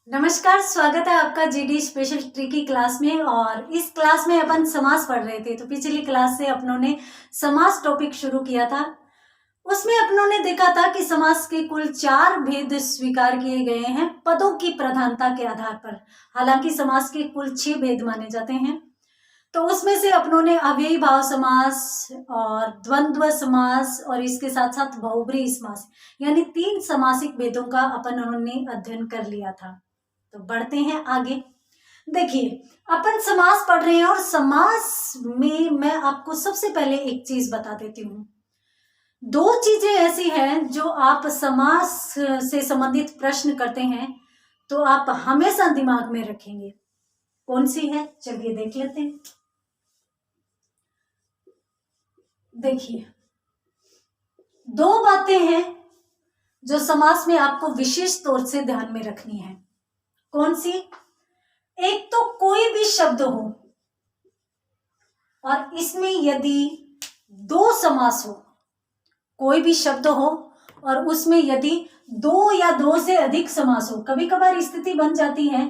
नमस्कार, स्वागत है आपका जीडी स्पेशल ट्रिकी क्लास में। और इस क्लास में अपन समास पढ़ रहे थे। तो पिछली क्लास से अपनों ने समास टॉपिक शुरू किया था। उसमें अपनों ने देखा था कि समास के कुल 4 भेद स्वीकार किए गए हैं पदों की प्रधानता के आधार पर। हालांकि समास के कुल 6 भेद माने जाते हैं। तो उसमें से अपनों ने अव्ययी भाव समास और द्वंद्व समास और इसके साथ साथ बहुब्रीहि समास यानी 3 समासिक भेदों का उन्होंने अध्ययन कर लिया था। तो बढ़ते हैं आगे। देखिए, अपन समास पढ़ रहे हैं और समास में मैं आपको सबसे पहले एक चीज बता देती हूँ। 2 चीजें ऐसी हैं जो आप समास से संबंधित प्रश्न करते हैं तो आप हमेशा दिमाग में रखेंगे। कौन सी है, चलिए देख लेते हैं। देखिए, 2 बातें हैं जो समास में आपको विशेष तौर से ध्यान में रखनी है। कौन सी? एक तो कोई भी शब्द हो और इसमें यदि 2 समास हो, कोई भी शब्द हो और उसमें यदि 2 या 2 से अधिक समास हो। कभी कभार स्थिति बन जाती है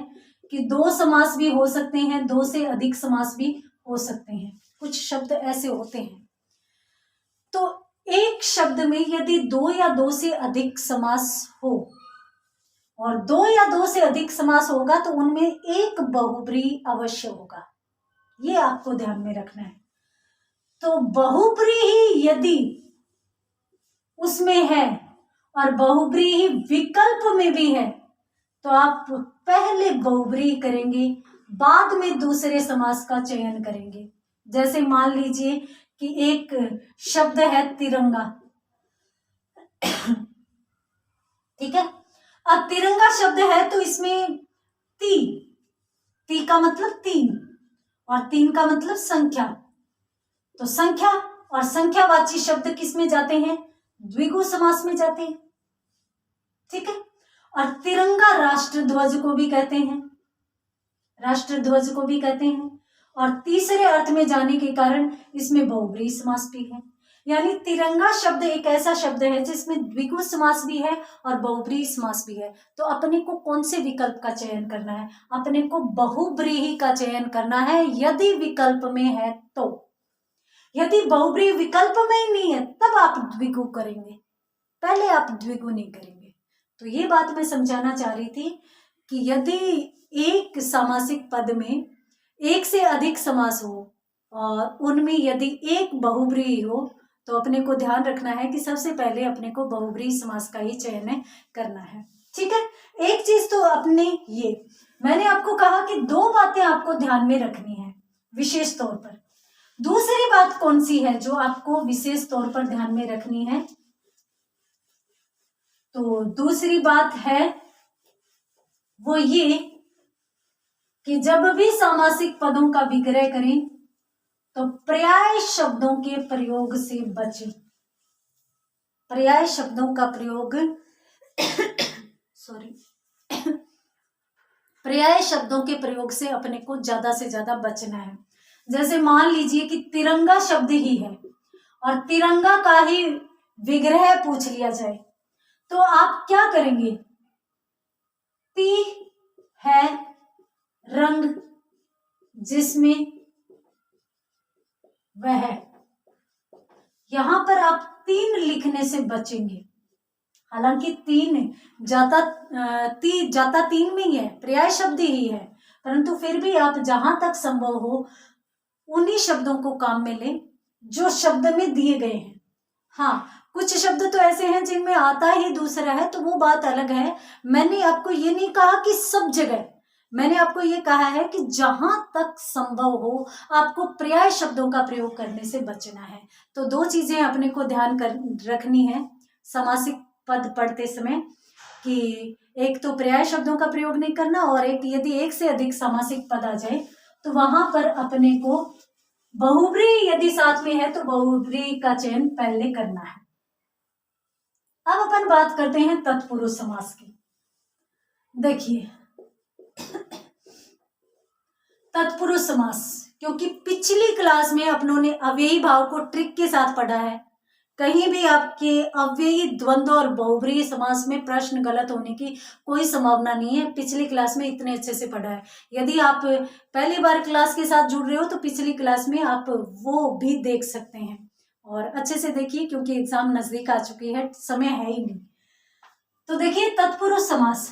कि 2 समास भी हो सकते हैं, 2 से अधिक समास भी हो सकते हैं। कुछ शब्द ऐसे होते हैं। तो एक शब्द में यदि 2 या 2 से अधिक समास हो और 2 या 2 से अधिक समास होगा तो उनमें एक बहुब्रीहि अवश्य होगा। ये आपको ध्यान में रखना है। तो बहुब्रीहि यदि उसमें है और बहुब्रीहि विकल्प में भी है तो आप पहले बहुब्रीहि करेंगे, बाद में दूसरे समास का चयन करेंगे। जैसे मान लीजिए कि एक शब्द है तिरंगा, ठीक है। अब तिरंगा शब्द है तो इसमें ती का मतलब 3 और 3 का मतलब संख्या। तो संख्या और संख्यावाची शब्द किस में जाते हैं? द्विगु समास में जाते हैं, ठीक है। और तिरंगा राष्ट्र ध्वज को भी कहते हैं, राष्ट्र ध्वज को भी कहते हैं। और तीसरे अर्थ में जाने के कारण इसमें बहुब्रीहि समास भी है। यानी तिरंगा शब्द एक ऐसा शब्द है जिसमें द्विगु समास भी है और बहुब्रीहि समास भी है। तो अपने को कौन से विकल्प का चयन करना है? अपने को बहुब्रीहि का चयन करना है यदि विकल्प में है तो। यदि बहुब्रीहि विकल्प में ही नहीं है तब आप द्विगु करेंगे, पहले आप द्विगु नहीं करेंगे। तो ये बात मैं समझाना चाह रही थी कि यदि एक सामासिक पद में 1 से अधिक समास हो और उनमें यदि एक बहुब्रीहि हो तो अपने को ध्यान रखना है कि सबसे पहले अपने को बहुब्रीहि समास का ही चयन करना है, ठीक है। एक चीज तो अपने ये मैंने आपको कहा कि 2 बातें आपको ध्यान में रखनी है विशेष तौर पर। दूसरी बात कौन सी है जो आपको विशेष तौर पर ध्यान में रखनी है? तो दूसरी बात है वो ये कि जब भी सामासिक पदों का विग्रह करें तो पर्याय शब्दों के प्रयोग से बचें। पर्याय शब्दों का प्रयोग सॉरी पर्याय शब्दों के प्रयोग से अपने को ज्यादा से ज्यादा बचना है। जैसे मान लीजिए कि तिरंगा शब्द ही है और तिरंगा का ही विग्रह पूछ लिया जाए तो आप क्या करेंगे? ती है रंग जिसमें वह, यहां पर आप 3 लिखने से बचेंगे। हालांकि 3 जाता 3 में ही है, पर्याय शब्द ही है, परंतु फिर भी आप जहां तक संभव हो उन्हीं शब्दों को काम में लें जो शब्द में दिए गए हैं। हाँ, कुछ शब्द तो ऐसे हैं जिनमें आता ही दूसरा है तो वो बात अलग है। मैंने आपको ये नहीं कहा कि सब जगह, मैंने आपको ये कहा है कि जहां तक संभव हो आपको पर्याय शब्दों का प्रयोग करने से बचना है। तो 2 चीजें अपने को ध्यान रखनी है समासिक पद पढ़ते समय कि एक तो पर्याय शब्दों का प्रयोग नहीं करना और एक यदि 1 से अधिक समासिक पद आ जाए तो वहां पर अपने को बहुब्रीहि यदि साथ में है तो बहुब्रीहि का चयन पहले करना है। अब अपन बात करते हैं तत्पुरुष समास की। देखिए, तत्पुरुष समास, क्योंकि पिछली क्लास में अपनों ने अव्ययी भाव को ट्रिक के साथ पढ़ा है कहीं भी आपके अव्ययी, द्वंद्व और बहुब्रीहि समास में प्रश्न गलत होने की कोई संभावना नहीं है। पिछली क्लास में इतने अच्छे से पढ़ा है। यदि आप पहली बार क्लास के साथ जुड़ रहे हो तो पिछली क्लास में आप वो भी देख सकते हैं और अच्छे से देखिए, क्योंकि एग्जाम नजदीक आ चुकी है, समय है ही नहीं। तो देखिए तत्पुरुष समास।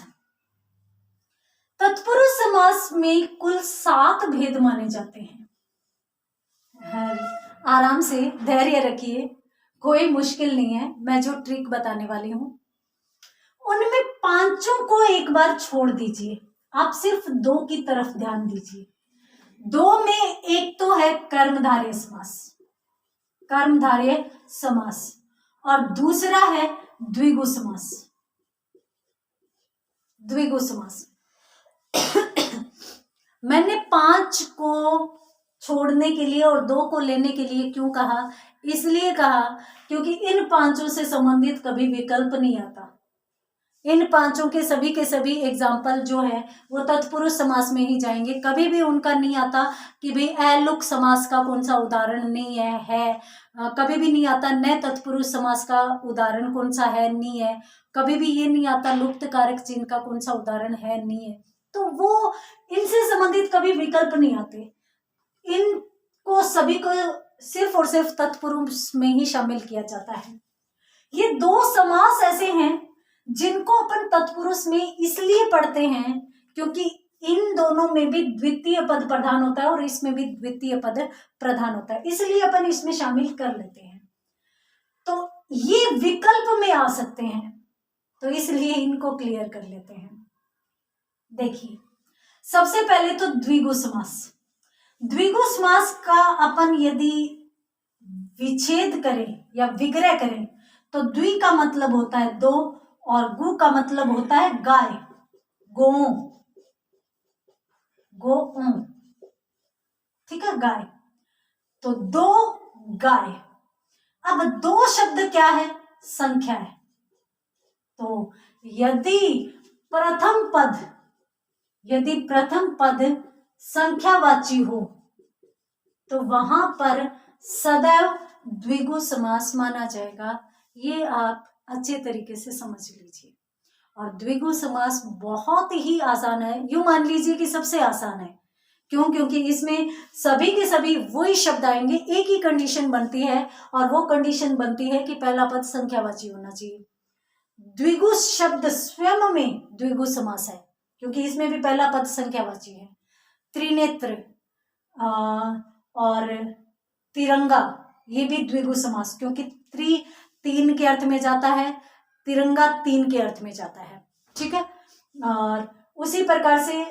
तत्पुरुष समास में कुल 7 भेद माने जाते हैं। आराम से धैर्य रखिए, कोई मुश्किल नहीं है। मैं जो ट्रिक बताने वाली हूं उनमें 5 को एक बार छोड़ दीजिए, आप सिर्फ 2 की तरफ ध्यान दीजिए। 2 में एक तो है कर्मधारय समास, कर्मधारय समास, और दूसरा है द्विगु समास, द्विगु समास। मैंने 5 को छोड़ने के लिए और 2 को लेने के लिए क्यों कहा? इसलिए कहा क्योंकि इन 5 से संबंधित कभी विकल्प नहीं आता। इन 5 के सभी एग्जाम्पल जो है वो तत्पुरुष समास में ही जाएंगे। कभी भी उनका नहीं आता कि भाई अलुक समास का कौन सा उदाहरण नहीं है, कभी भी नहीं आता न तत्पुरुष समास का उदाहरण कौन सा है, नहीं है। कभी भी ये नहीं आता लुप्त कारक चिन्ह का कौन सा उदाहरण है, नहीं है। तो वो इनसे संबंधित कभी विकल्प नहीं आते। इनको सभी को सिर्फ और सिर्फ तत्पुरुष में ही शामिल किया जाता है। ये 2 समास ऐसे हैं जिनको अपन तत्पुरुष में इसलिए पढ़ते हैं क्योंकि इन दोनों में भी द्वितीय पद प्रधान होता है और इसमें भी द्वितीय पद प्रधान होता है, इसलिए अपन इसमें शामिल कर लेते हैं। तो ये विकल्प में आ सकते हैं, तो इसलिए इनको क्लियर कर लेते हैं। देखिए सबसे पहले तो द्विगु समास। द्विगु समास का अपन यदि विच्छेद करें या विग्रह करें तो द्वि का मतलब होता है 2 और गु का मतलब होता है गाय, गो, गो, ठीक है, गाय। तो 2 गाय। अब 2 शब्द क्या है? संख्या है। तो यदि प्रथम पद संख्यावाची हो तो वहां पर सदैव द्विगु समास माना जाएगा। ये आप अच्छे तरीके से समझ लीजिए। और द्विगु समास बहुत ही आसान है, यूं मान लीजिए कि सबसे आसान है। क्यों? क्योंकि इसमें सभी के सभी वही शब्द आएंगे, एक ही कंडीशन बनती है और वो कंडीशन बनती है कि पहला पद संख्यावाची होना चाहिए। द्विगु शब्द स्वयं में द्विगु समास है क्योंकि इसमें भी पहला पद संख्यावाची है। त्रिनेत्र और तिरंगा, ये भी द्विगु समास, क्योंकि 3 के अर्थ में जाता है, तिरंगा 3 के अर्थ में जाता है, ठीक है। और उसी प्रकार से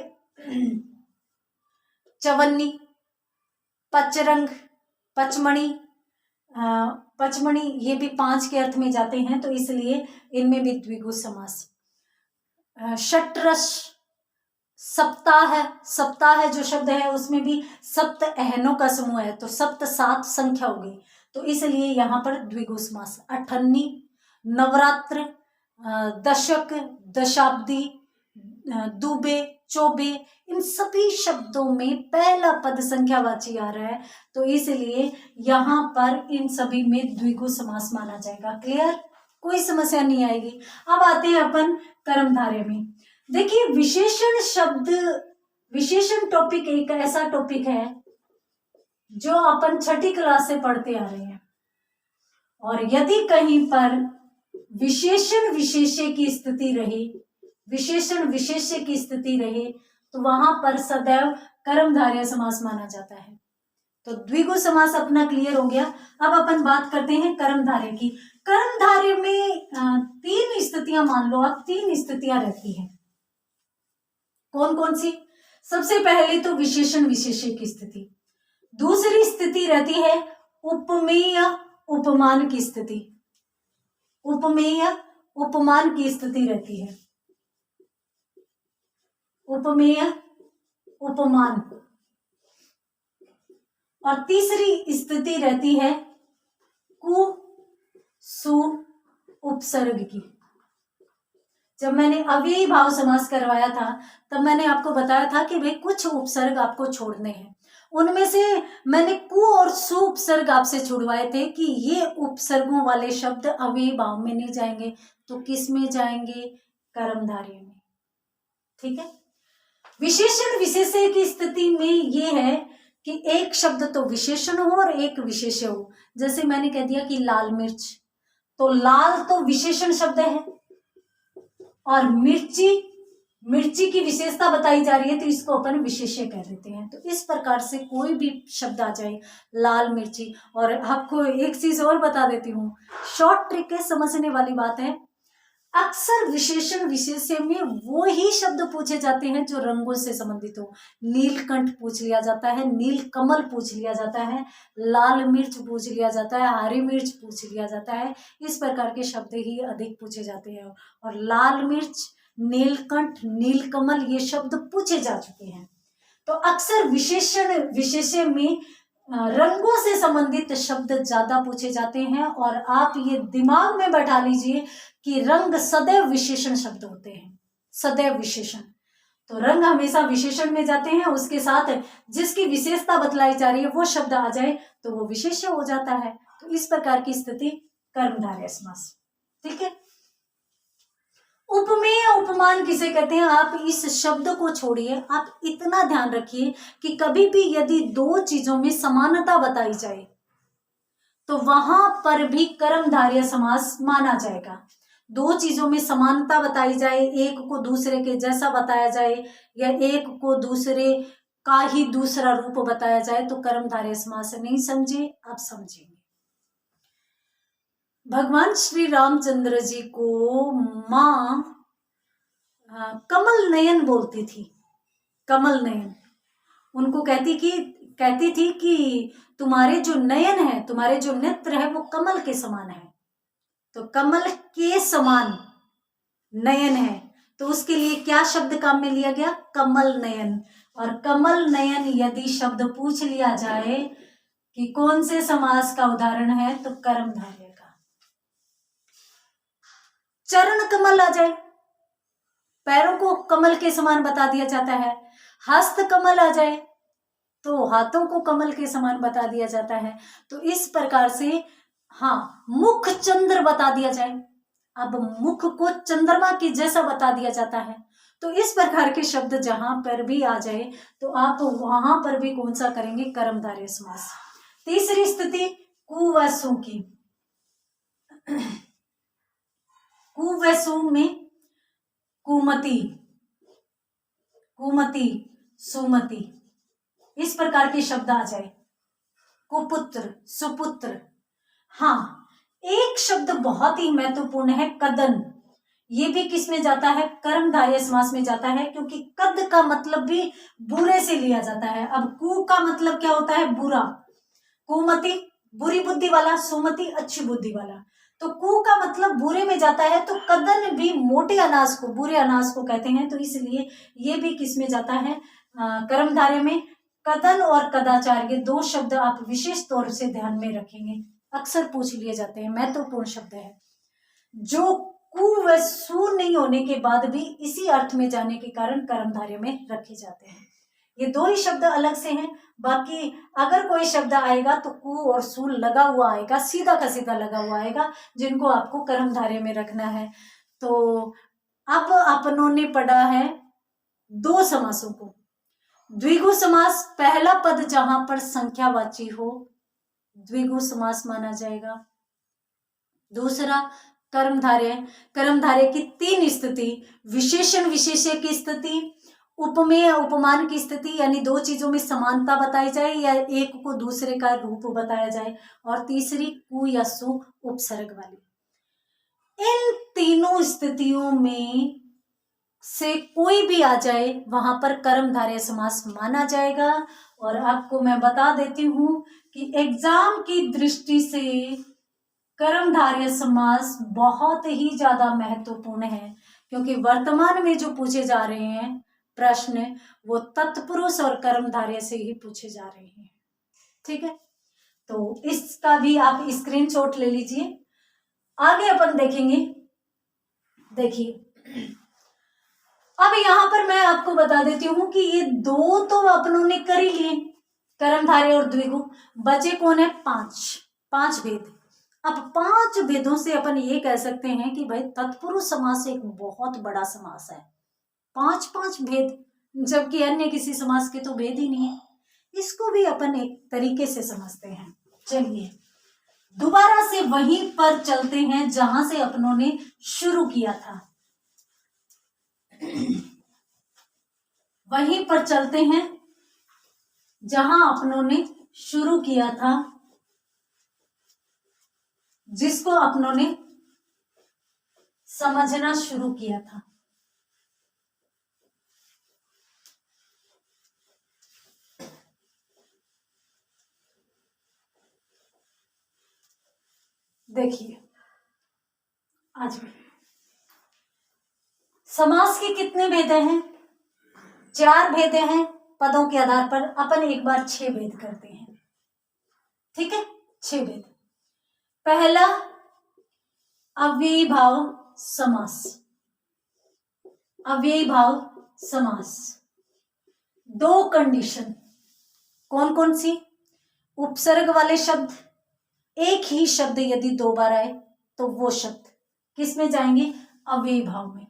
चवन्नी, पचरंग, पचमणि, पचमणि ये भी 5 के अर्थ में जाते हैं, तो इसलिए इनमें भी द्विगु समास। षट्रस, सप्ताह जो शब्द है उसमें भी सप्त अहनों का समूह है, तो सप्त 7 संख्या हो गई, तो इसलिए यहाँ पर द्विगु समास। अठन्नी, नवरात्र, दशक, दशाब्दी, दुबे, चौबे, इन सभी शब्दों में पहला पद संख्यावाची आ रहा है, तो इसलिए यहाँ पर इन सभी में द्विगु समास माना जाएगा। क्लियर? कोई समस्या नहीं आएगी। अब आते हैं अपन कर्मधारय में। देखिए विशेषण टॉपिक एक ऐसा टॉपिक है जो अपन 6ठी क्लास से पढ़ते आ रहे हैं, और यदि कहीं पर विशेषण विशेष्य की स्थिति रहे तो वहां पर सदैव कर्मधारय समास माना जाता है। तो द्विगु समास अपना क्लियर हो गया। अब अपन बात करते हैं कर्मधारय की। कर्मधारय में 3 स्थितियां मान लो आप, 3 स्थितियां रहती हैं। कौन कौन सी? सबसे पहले तो विशेषण विशेष्य की स्थिति, दूसरी स्थिति रहती है उपमेय उपमान की स्थिति, उपमेय उपमान की स्थिति रहती है, उपमेय उपमान, और तीसरी स्थिति रहती है कु सु उपसर्ग की। जब मैंने अव्ययी भाव समास करवाया था तब मैंने आपको बताया था कि भाई कुछ उपसर्ग आपको छोड़ने हैं। उनमें से मैंने कु और सु उपसर्ग आपसे छुड़वाए थे कि ये उपसर्गों वाले शब्द अव्ययी भाव में नहीं जाएंगे, तो किस में जाएंगे? कर्मधारय में। ठीक है। विशेषण विशेष्य की स्थिति में ये है कि एक शब्द तो विशेषण हो और एक विशेष्य हो। जैसे मैंने कह दिया कि लाल मिर्च, तो लाल तो विशेषण शब्द है और मिर्ची की विशेषता बताई जा रही है, तो इसको अपन विशेष्य कह देते हैं। तो इस प्रकार से कोई भी शब्द आ जाए, लाल मिर्ची। और आपको एक चीज और बता देती हूँ, शॉर्ट ट्रिक है, समझने वाली बात है। अक्सर विशेषण विशेष्य में वो ही शब्द पूछे जाते हैं जो रंगों से संबंधित हो। नीलकंठ पूछ लिया जाता है, नील कमल पूछ लिया जाता है, लाल मिर्च पूछ लिया जाता है, हरी मिर्च पूछ लिया जाता है। इस प्रकार के शब्द ही अधिक पूछे जाते हैं। और लाल मिर्च, नीलकंठ, नीलकमल ये शब्द पूछे जा चुके हैं। तो अक्सर विशेषण विशेष्य में रंगों से संबंधित शब्द ज्यादा पूछे जाते हैं। और आप ये दिमाग में बैठा लीजिए कि रंग सदैव विशेषण शब्द होते हैं, सदैव विशेषण। तो रंग हमेशा विशेषण में जाते हैं, उसके साथ जिसकी विशेषता बतलाई जा रही है वो शब्द आ जाए तो वो विशेष्य हो जाता है। तो इस प्रकार की स्थिति कर्मधारय समास। ठीक है। उपमेय उपमान किसे कहते हैं? आप इस शब्द को छोड़िए, आप इतना ध्यान रखिए कि कभी भी यदि दो चीजों में समानता बताई जाए तो वहां पर भी कर्मधारय समास माना जाएगा। दो चीजों में समानता बताई जाए, एक को दूसरे के जैसा बताया जाए या एक को दूसरे का ही दूसरा रूप बताया जाए तो कर्मधारय समास नहीं समझे, आप समझेंगे। भगवान श्री रामचंद्र जी को माँ कमल नयन बोलती थी। कमल नयन उनको कहती थी कि तुम्हारे जो नयन है, तुम्हारे जो नेत्र है वो कमल के समान है। तो कमल के समान नयन है, तो उसके लिए क्या शब्द काम में लिया गया? कमल नयन। और कमल नयन यदि शब्द पूछ लिया जाए कि कौन से समास का उदाहरण है, तो कर्मधारय का। चरण कमल आ जाए, पैरों को कमल के समान बता दिया जाता है। हस्त कमल आ जाए तो हाथों को कमल के समान बता दिया जाता है। तो इस प्रकार से हाँ, मुख चंद्र बता दिया जाए, अब मुख को चंद्रमा की जैसा बता दिया जाता है। तो इस प्रकार के शब्द जहां पर भी आ जाए तो आप वहां पर भी कौन सा करेंगे? कर्मधारय समास। तीसरी स्थिति कु व सु की। कु व सु में कुमति, कुमति, सुमति, इस प्रकार के शब्द आ जाए। कुपुत्र, सुपुत्र। हाँ, एक शब्द बहुत ही महत्वपूर्ण है, कदन। ये भी किस में जाता है? कर्मधारय समास में जाता है, क्योंकि कद का मतलब भी बुरे से लिया जाता है। अब कु का मतलब क्या होता है? बुरा। कुमति बुरी बुद्धि वाला, सुमति अच्छी बुद्धि वाला। तो कु का मतलब बुरे में जाता है, तो कदन भी मोटे अनाज को, बुरे अनाज को कहते हैं। तो इसलिए ये भी किस में जाता है? कर्मधारय में। कदन और कदाचार ये दो शब्द आप विशेष तौर से ध्यान में रखेंगे, अक्सर पूछ लिए जाते हैं, महत्वपूर्ण शब्द है, जो कु व सु नहीं होने के बाद भी इसी अर्थ में जाने के कारण कर्मधारय में रखे जाते हैं। ये दो ही शब्द अलग से हैं, बाकी अगर कोई शब्द आएगा तो कु और सु लगा हुआ आएगा, सीधा का सीधा लगा हुआ आएगा, जिनको आपको कर्मधारय में रखना है। तो अब अपनों ने पढ़ा है दो समासों को। द्विगु समास, पहला पद जहां पर संख्यावाची हो द्विगु समास माना जाएगा। दूसरा कर्मधारय, कर्मधारय की तीन स्थिति, विशेषण विशेष्य की स्थिति, उपमेय उपमान की स्थिति, यानी दो चीजों में समानता बताई जाए या एक को दूसरे का रूप बताया जाए, और तीसरी कु या सु उपसर्ग वाली। इन तीनों स्थितियों में से कोई भी आ जाए वहां पर कर्मधारय समास माना जाएगा। और आपको मैं बता देती हूं कि एग्जाम की दृष्टि से कर्मधारय समास बहुत ही ज्यादा महत्वपूर्ण है, क्योंकि वर्तमान में जो पूछे जा रहे हैं प्रश्न वो तत्पुरुष और कर्मधारय से ही पूछे जा रहे हैं। ठीक है, तो इसका भी आप स्क्रीनशॉट ले लीजिए। आगे अपन देखेंगे। देखिए, अब यहां पर मैं आपको बता देती हूं कि ये दो तो अपनों ने कर ही लिए, कर्मधारय और द्विगु। बचे कौन है? 5 भेद। अब 5 भेदों से अपन ये कह सकते हैं कि भाई तत्पुरुष समास एक बहुत बड़ा समास है। 5 भेद, जबकि अन्य किसी समास के तो भेद ही नहीं है। इसको भी अपन एक तरीके से समझते हैं। चलिए दोबारा से वहीं पर चलते हैं जहां से अपनों ने शुरू किया था। वहीं पर चलते हैं जहां अपनों ने शुरू किया था, जिसको अपनों ने समझना शुरू किया था। देखिए आज समास के कितने भेद हैं? 4 भेद हैं। पदों के आधार पर अपन एक बार 6 भेद करते हैं। ठीक है, 6 भेद। पहला अव्ययी भाव समास। अव्ययी भाव समास 2 कंडीशन। कौन कौन सी? उपसर्ग वाले शब्द, एक ही शब्द यदि 2 बार आए तो वो शब्द किस में जाएंगे? अव्ययी भाव में।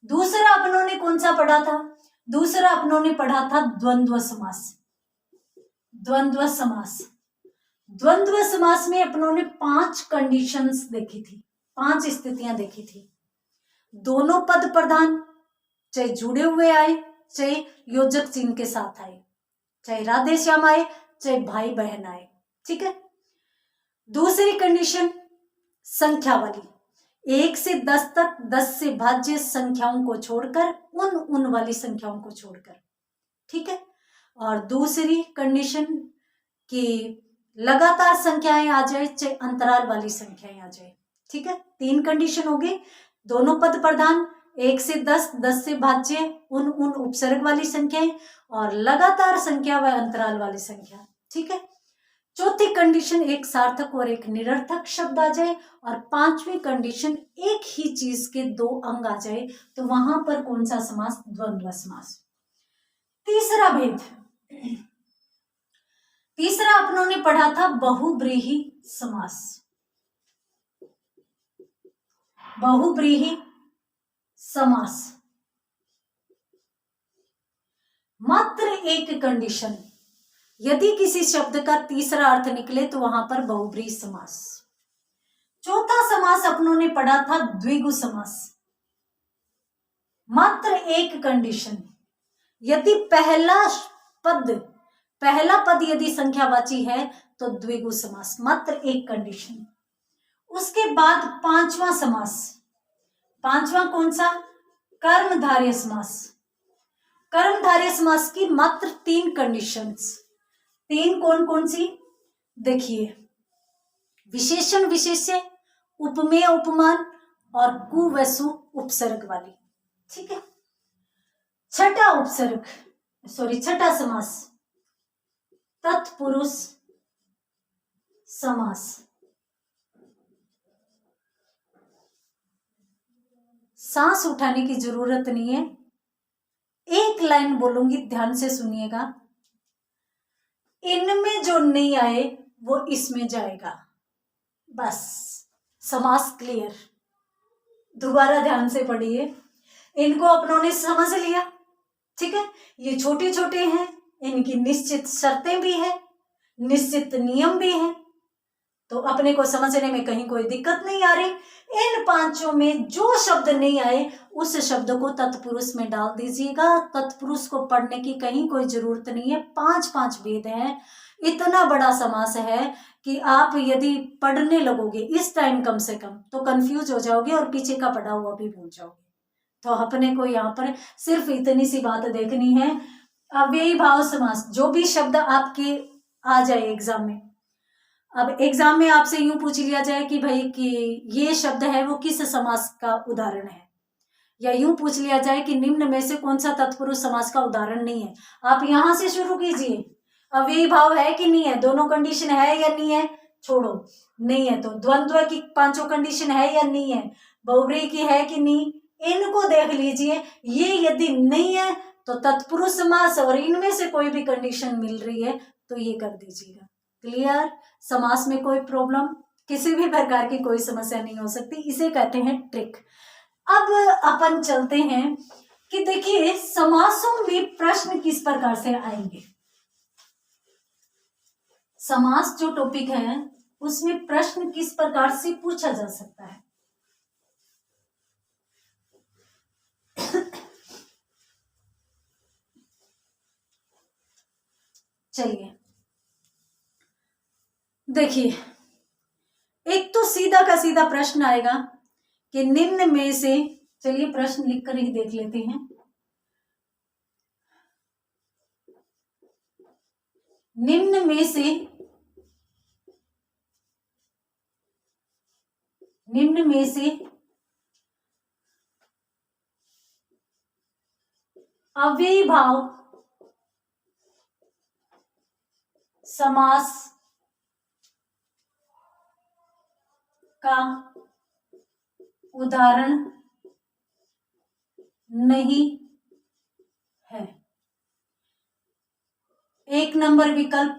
दूसरा अपनों ने कौन सा पढ़ा था? दूसरा अपनों ने पढ़ा था द्वंद्व समास। द्वंद्व समास, द्वंद्व समास में अपनों ने 5 कंडीशंस देखी थी, 5 स्थितियां देखी थी। दोनों पद प्रधान, चाहे जुड़े हुए आए, चाहे योजक चिन्ह के साथ आए, चाहे राधे श्याम आए, चाहे भाई बहन आए। ठीक है। दूसरी कंडीशन संख्या वाली, 1 से 10 तक 10 से भाज्य संख्याओं को छोड़कर, उन वाली संख्याओं को छोड़कर। ठीक है। और दूसरी कंडीशन कि लगातार संख्याएं आ जाए, चाहे अंतराल वाली संख्याएं आ जाए। ठीक है, 3 कंडीशन हो गई। दोनों पद प्रधान, 1 से 10, 10 से भाज्य, उन उपसर्ग वाली संख्याएं, और लगातार संख्या व अंतराल वाली संख्या। ठीक है। चौथी कंडीशन एक सार्थक और एक निरर्थक शब्द आ जाए, और 5वीं कंडीशन एक ही चीज के 2 अंग आ जाए, तो वहां पर कौन सा समास? द्वंद्व समास। तीसरा भेद, तीसरा अपनों ने पढ़ा था बहुब्रीहि समास। बहुब्रीहि समास मात्र एक कंडीशन, यदि किसी शब्द का तीसरा अर्थ निकले तो वहां पर बहुब्रीहि समास। चौथा समास अपनों ने पढ़ा था द्विगु समास। मात्र एक कंडीशन, यदि पहला पद यदि संख्यावाची है तो द्विगु समास, मात्र एक कंडीशन। उसके बाद 5वां समास, 5वां कौन सा? कर्मधारय समास। कर्मधारय समास की मात्र 3 कंडीशंस। 3 कौन कौन सी? देखिए, विशेषण विशेष्य, उपमेय उपमान, और कु वसु उपसर्ग वाली। ठीक है। छठा समास तत्पुरुष समास। सांस उठाने की जरूरत नहीं है, एक लाइन बोलूंगी, ध्यान से सुनिएगा। इनमें जो नहीं आए वो इसमें जाएगा, बस। समास क्लियर। दोबारा ध्यान से पढ़िए, इनको अपनों ने समझ लिया। ठीक है। ये छोटे छोटे हैं, इनकी निश्चित शर्तें भी हैं, निश्चित नियम भी हैं, तो अपने को समझने में कहीं कोई दिक्कत नहीं आ रही। इन 5 में जो शब्द नहीं आए उस शब्द को तत्पुरुष में डाल दीजिएगा। तत्पुरुष को पढ़ने की कहीं कोई जरूरत नहीं है। 5 भेद हैं। इतना बड़ा समास है कि आप यदि पढ़ने लगोगे इस टाइम कम से कम तो कंफ्यूज हो जाओगे और पीछे का पढ़ा हुआ भी भूल जाओगे। तो अपने को यहाँ पर सिर्फ इतनी सी बात देखनी है। अव्ययी भाव समास, जो भी शब्द आपके आ जाए एग्जाम में, अब एग्जाम में आपसे यूं पूछ लिया जाए कि भाई कि ये शब्द है वो किस समास का उदाहरण है, या यूं पूछ लिया जाए कि निम्न में से कौन सा तत्पुरुष समास का उदाहरण नहीं है, आप यहां से शुरू कीजिए। अव्ययी भाव है कि नहीं है, दोनों कंडीशन है या नहीं है, छोड़ो, नहीं है तो द्वंद्व की 5 कंडीशन है या नहीं है, बहुब्रीहि की है कि नहीं, इनको देख लीजिए। ये यदि नहीं है तो तत्पुरुष समास, और इनमें से कोई भी कंडीशन मिल रही है तो ये कर दीजिएगा। क्लियर? समास में कोई प्रॉब्लम, किसी भी प्रकार की कोई समस्या नहीं हो सकती, इसे कहते हैं ट्रिक। अब अपन चलते हैं कि देखिए समासों में प्रश्न किस प्रकार से आएंगे। समास जो टॉपिक है उसमें प्रश्न किस प्रकार से पूछा जा सकता है। चलिए देखिए, एक तो सीधा का सीधा प्रश्न आएगा कि निम्न में से, चलिए प्रश्न लिखकर ही देख लेते हैं। निम्न में से अव्ययीभाव समास का उदाहरण नहीं है। 1 नंबर विकल्प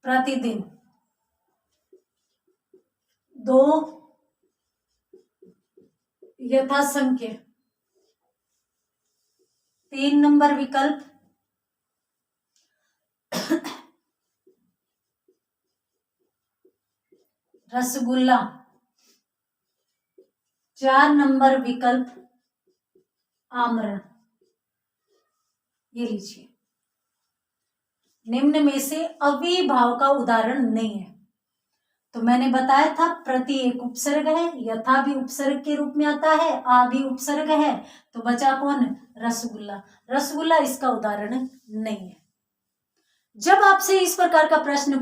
प्रतिदिन, 2 यथासंख्य, 3 नंबर विकल्प रसगुल्ला, 4 नंबर विकल्प आमरण। ये लीजिए, निम्न में से अव्ययीभाव का उदाहरण नहीं है। तो मैंने बताया था प्रति एक उपसर्ग है, यथा भी उपसर्ग के रूप में आता है, आ भी उपसर्ग है, तो बचा कौन? रसगुल्ला। रसगुल्ला इसका उदाहरण नहीं है। जब आपसे इस प्रकार का प्रश्न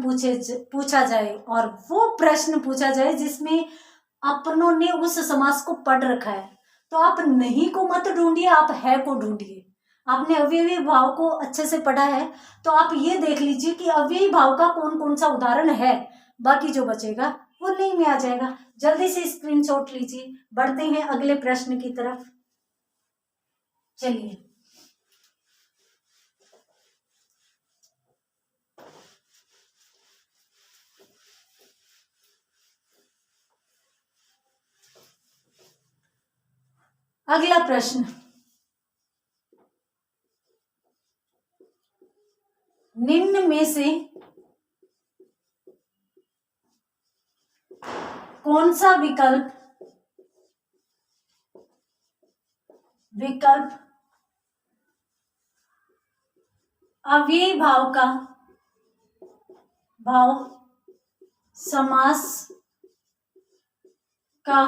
पूछा जाए और वो प्रश्न पूछा जाए जिसमें अपनों ने उस समास को पढ़ रखा है, तो आप नहीं को मत ढूंढिए, आप है को ढूंढिए। आपने अव्ययी भाव को अच्छे से पढ़ा है तो आप ये देख लीजिए कि अव्ययी भाव का कौन कौन सा उदाहरण है, बाकी जो बचेगा वो नहीं में आ जाएगा। जल्दी से स्क्रीनशॉट लीजिए। बढ़ते हैं अगले प्रश्न की तरफ। चलिए अगला प्रश्न, निम्न में से कौन सा विकल्प अव्ययी भाव का भाव समास का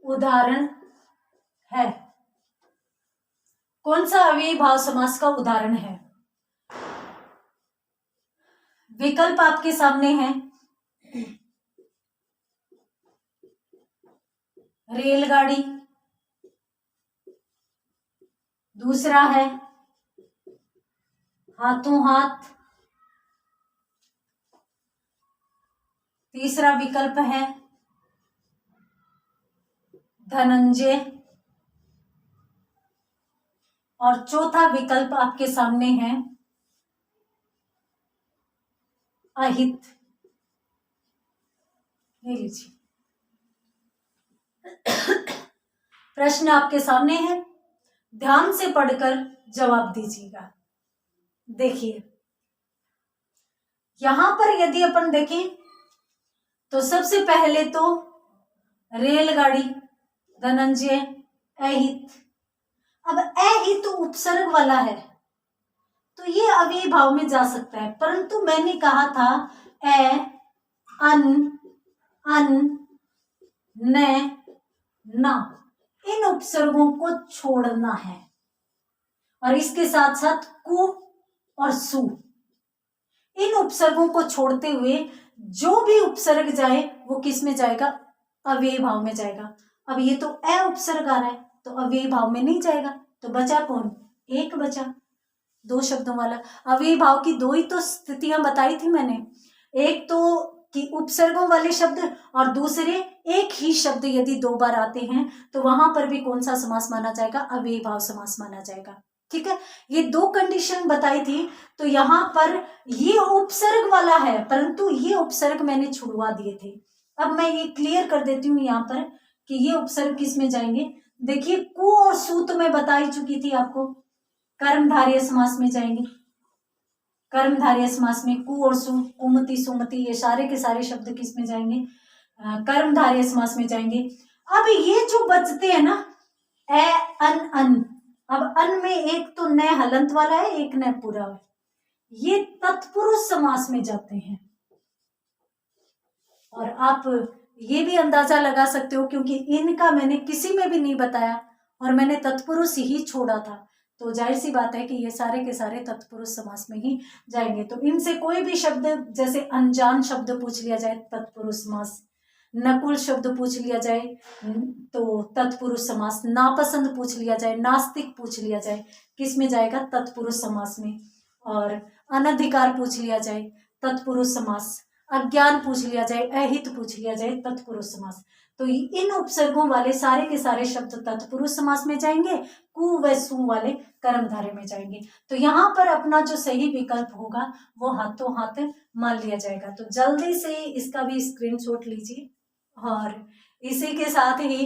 उदाहरण है? कौन सा अव्ययी भाव समास का उदाहरण है? विकल्प आपके सामने हैं। रेलगाड़ी, दूसरा है हाथों हाथ, तीसरा विकल्प है धनंजय, और चौथा विकल्प आपके सामने है अहित। ले लीजिए, प्रश्न आपके सामने है, ध्यान से पढ़कर जवाब दीजिएगा। देखिए यहां पर यदि अपन देखें तो सबसे पहले तो रेलगाड़ी, धनंजय, अहित। अब अहित तो उपसर्ग वाला है तो ये अव्ययी भाव में जा सकता है, परंतु मैंने कहा था अन, न, इन उपसर्गों को छोड़ना है, और इसके साथ साथ कु और सु, इन उपसर्गों को छोड़ते हुए जो भी उपसर्ग जाए वो किस में जाएगा? अव्ययी भाव में जाएगा। अब ये तो अ उपसर्ग आ रहा है तो अव्ययी भाव में नहीं जाएगा, तो बचा कौन? एक बचा, 2 शब्दों वाला। अव्ययी भाव की 2 ही तो स्थितियां बताई थी मैंने, एक तो कि उपसर्गों वाले शब्द, और दूसरे एक ही शब्द यदि 2 बार आते हैं तो वहां पर भी कौन सा समास माना जाएगा? अव्ययी भाव समास माना जाएगा। ठीक है, ये दो कंडीशन बताई थी। तो यहाँ पर ये उपसर्ग वाला है, परंतु ये उपसर्ग मैंने छुड़वा दिए थे। अब मैं ये क्लियर कर देती हूँ यहाँ पर कि ये उपसर्ग किस में जाएंगे। देखिए, कु और सु तो मैं बता ही चुकी थी आपको, कर्मधारय समास में जाएंगे। कर्मधारय समास में कु और सु, कुमति सुमति, ये सारे के सारे शब्द किस में जाएंगे, कर्मधारय समास में जाएंगे। अब ये जो बचते हैं ना, ए अन अन, अब अन में एक तो न हलंत वाला है, एक न पूरा है, ये तत्पुरुष समास में जाते हैं। और आप ये भी अंदाजा लगा सकते हो, क्योंकि इनका मैंने किसी में भी नहीं बताया और मैंने तत्पुरुष ही छोड़ा था, तो जाहिर सी बात है कि ये सारे के सारे तत्पुरुष समास में ही जाएंगे। तो इनसे कोई भी शब्द, जैसे अनजान शब्द पूछ लिया जाए तत्पुरुष समास, नकुल शब्द पूछ लिया जाए तो तत्पुरुष समास, नापसंद पूछ लिया जाए, नास्तिक पूछ लिया जाए, किस में जाएगा, तत्पुरुष समास में। और अनधिकार पूछ लिया जाए तत्पुरुष समास, अज्ञान पूछ लिया जाए, अहित पूछ लिया जाए, तत्पुरुष समास। तो इन उपसर्गों वाले सारे के सारे शब्द तत्पुरुष समास में जाएंगे, कु व सु वाले कर्मधारय में जाएंगे। तो यहाँ पर अपना जो सही विकल्प होगा वो हाथों हाथ मान लिया जाएगा। तो जल्दी से इसका भी स्क्रीनशॉट लीजिए और इसी के साथ ही